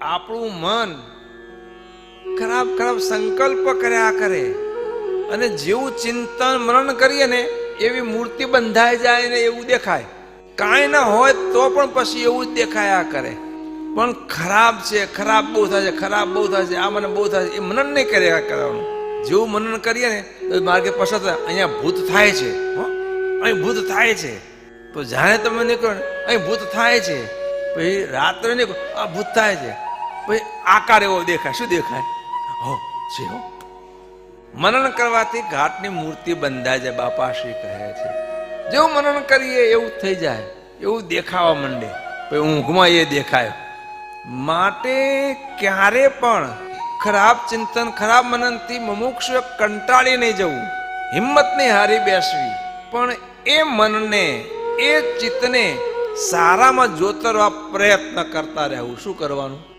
આપણું મન ખરાબ ખરાબ સંકલ્પ કર્યા કરે અને જેવું ચિંતન મનન કરીએ ને એવી મૂર્તિ બંધાઈ જાય ને એવું દેખાય. કાંઈ ના હોય તો પણ પછી એવું જ દેખાયા કરે. પણ ખરાબ છે, ખરાબ બહુ થાય છે, ખરાબ બહુ થાય છે, આ મને બહુ થાય છે, એ મનન નહીં કર્યા કરવાનું. જેવું મનન કરીએ ને તો માર્ગે પસાર થાય, અહીંયા ભૂત થાય છે, અહીં ભૂત થાય છે. તો જાણે તમે નીકળો ને અહીં ભૂત થાય છે, પછી રાત્રે નીકળો આ ભૂત થાય છે, પછી આકાર એવો દેખાય. શું દેખાય? હો છે હો. મનન કરવાથી ઘાટની મૂર્તિ બંધાય જાય. બાપાશ્રી કહે છે જેવું મનન કરીએ એવું થઈ જાય, એવું દેખાવા માંડે. પછી ઊંઘમાં એ દેખાય. માટે ક્યારે પણ ખરાબ ચિંતન ખરાબ મનનથી મુમુક્ષુ કંટાળી નહીં જવું, હિંમત નહીં હારી બેસવી, પણ એ મનને એ ચિત્તને સારામાં જોતરવા પ્રયત્ન કરતા રહેવું. શું કરવાનું?